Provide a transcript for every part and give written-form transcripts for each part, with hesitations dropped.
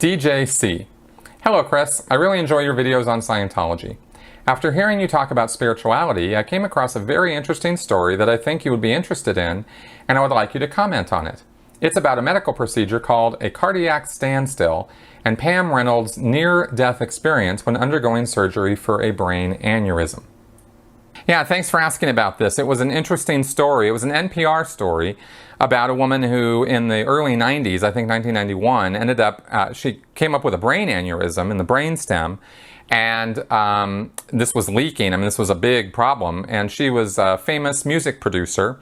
DJC. Hello Chris, I really enjoy your videos on Scientology. After hearing you talk about spirituality, I came across a very interesting story that I think you would be interested in, and I would like you to comment on it. It's about a medical procedure called a cardiac standstill and Pam Reynolds' near-death experience when undergoing surgery for a brain aneurysm. Yeah, thanks for asking about this. It was an interesting story. It was an NPR story about a woman who in the early 90s, I think 1991, ended up, she came up with a brain aneurysm in the brainstem, and this was leaking. I mean, this was a big problem, and she was a famous music producer,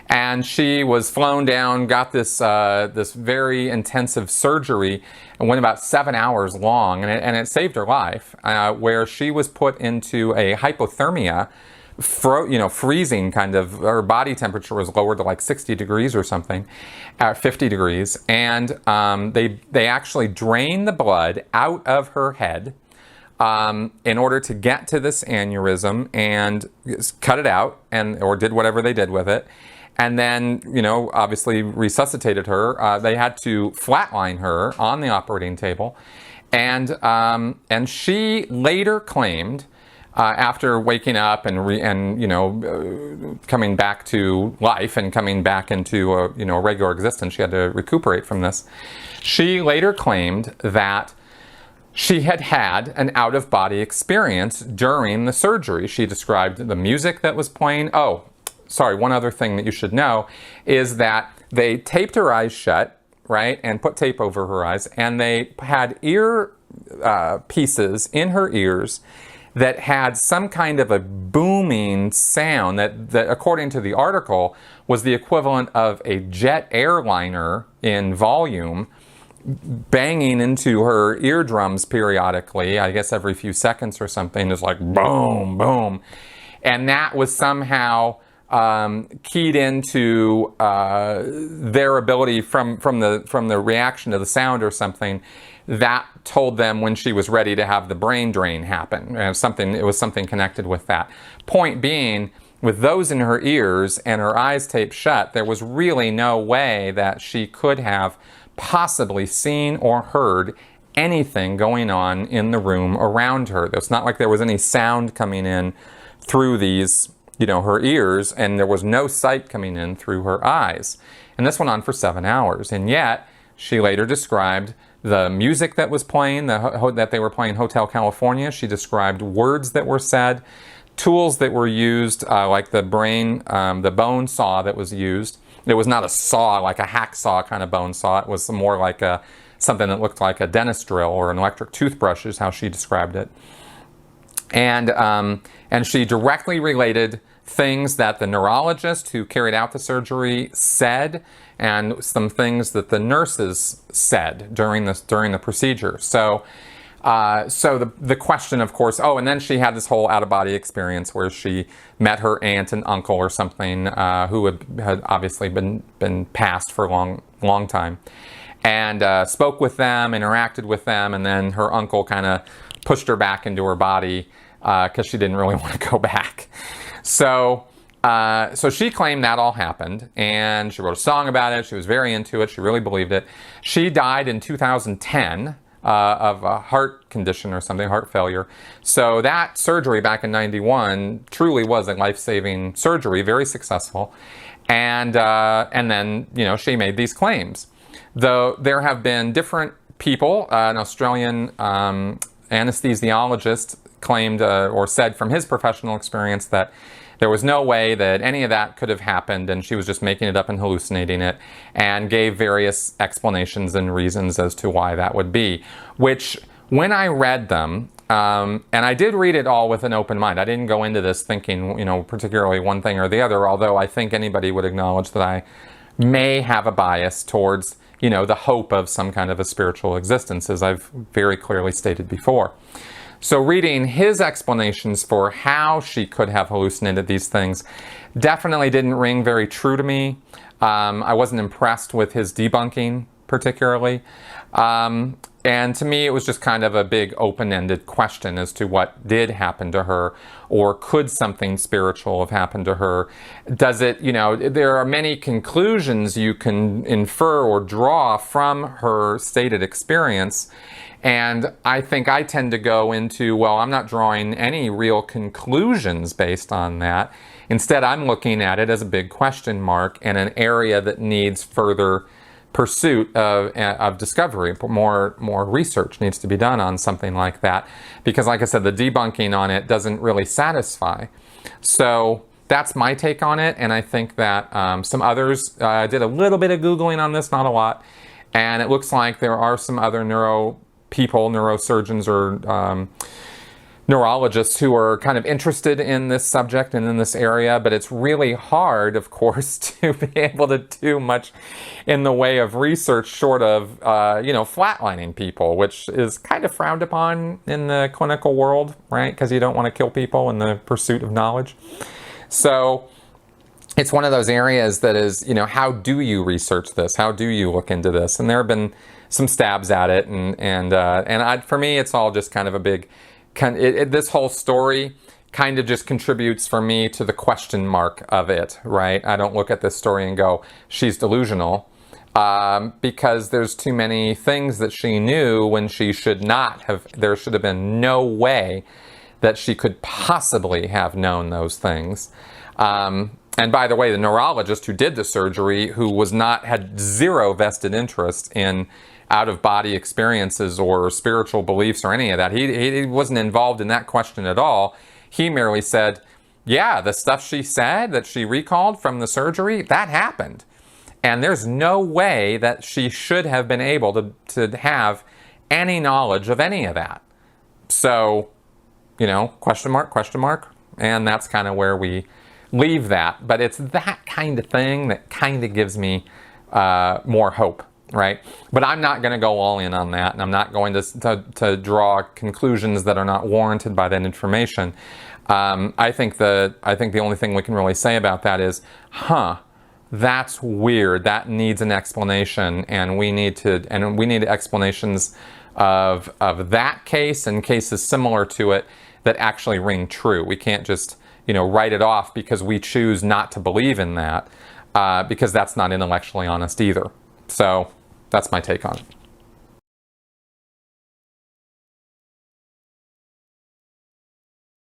and she was flown down, got this this very intensive surgery, and went about 7 hours long, and it saved her life, where she was put into a hypothermia, freezing kind of. Her body temperature was lowered to like 60 degrees or something, 50 degrees, and they actually drained the blood out of her head in order to get to this aneurysm and cut it out, or did whatever they did with it, and then obviously resuscitated her. They had to flatline her on the operating table, and she later claimed, after waking up and coming back to life and coming back into a regular existence, she had to recuperate from this. She later claimed that she had had an out-of-body experience during the surgery. She described the music that was playing. Oh, sorry, one other thing that you should know is that they taped her eyes shut, right, and put tape over her eyes, and they had ear pieces in her ears that had some kind of a booming sound that according to the article, was the equivalent of a jet airliner in volume, banging into her eardrums periodically, I guess every few seconds or something. It's like boom, boom. And that was somehow keyed into their ability from the reaction to the sound or something, that told them when she was ready to have the brain drain happen. It was something connected with that. Point being, with those in her ears and her eyes taped shut, there was really no way that she could have possibly seen or heard anything going on in the room around her. It's not like there was any sound coming in through these, her ears, and there was no sight coming in through her eyes. And this went on for 7 hours. And yet, she later described the music that was playing, that they were playing Hotel California. She described words that were said, tools that were used, like the bone saw that was used. It was not a saw, like a hacksaw kind of bone saw. It was more like something that looked like a dentist drill or an electric toothbrush, is how she described it. And she directly related things that the neurologist who carried out the surgery said, and some things that the nurses said during the procedure. So the question, of course, and then she had this whole out-of-body experience where she met her aunt and uncle or something, who had obviously been passed for a long time, and spoke with them, interacted with them, and then her uncle kind of pushed her back into her body because she didn't really want to go back. So she claimed that all happened, and she wrote a song about it. She was very into it. She really believed it. She died in 2010 of a heart condition or something, heart failure. So that surgery back in 91 truly was a life-saving surgery, very successful. And then, she made these claims. Though there have been different people, an Australian anesthesiologist claimed or said from his professional experience that there was no way that any of that could have happened, and she was just making it up and hallucinating it, and gave various explanations and reasons as to why that would be. Which, when I read them, and I did read it all with an open mind. I didn't go into this thinking, particularly one thing or the other, although I think anybody would acknowledge that I may have a bias towards, the hope of some kind of a spiritual existence, as I've very clearly stated before. So reading his explanations for how she could have hallucinated these things definitely didn't ring very true to me. I wasn't impressed with his debunking particularly. And to me, it was just kind of a big open-ended question as to what did happen to her, or could something spiritual have happened to her? Does it, there are many conclusions you can infer or draw from her stated experience. And I think I tend to go into, well, I'm not drawing any real conclusions based on that. Instead, I'm looking at it as a big question mark and an area that needs further pursuit of discovery. More research needs to be done on something like that, because like I said, the debunking on it doesn't really satisfy. So that's my take on it, and I think that some others did a little bit of Googling on this, not a lot, and it looks like there are some other neurosurgeons or neurologists who are kind of interested in this subject and in this area, but it's really hard, of course, to be able to do much in the way of research short of, flatlining people, which is kind of frowned upon in the clinical world, right? Because you don't want to kill people in the pursuit of knowledge. So it's one of those areas that is, how do you research this? How do you look into this? And there have been some stabs at it, and for me, it's all just kind of a big. This whole story kind of just contributes for me to the question mark of it, right? I don't look at this story and go, she's delusional, because there's too many things that she knew when she should not have. There should have been no way that she could possibly have known those things. And by the way, the neurologist who did the surgery, who had zero vested interest in out-of-body experiences or spiritual beliefs or any of that. He wasn't involved in that question at all. He merely said, yeah, the stuff she said that she recalled from the surgery, that happened. And there's no way that she should have been able to have any knowledge of any of that. So, question mark, and that's kind of where we leave that. But it's that kind of thing that kind of gives me more hope. Right? But I'm not going to go all in on that, and I'm not going to draw conclusions that are not warranted by that information. I think the only thing we can really say about that is, that's weird. That needs an explanation, and we need explanations of that case and cases similar to it that actually ring true. We can't just write it off because we choose not to believe in that, because that's not intellectually honest either. So that's my take on it.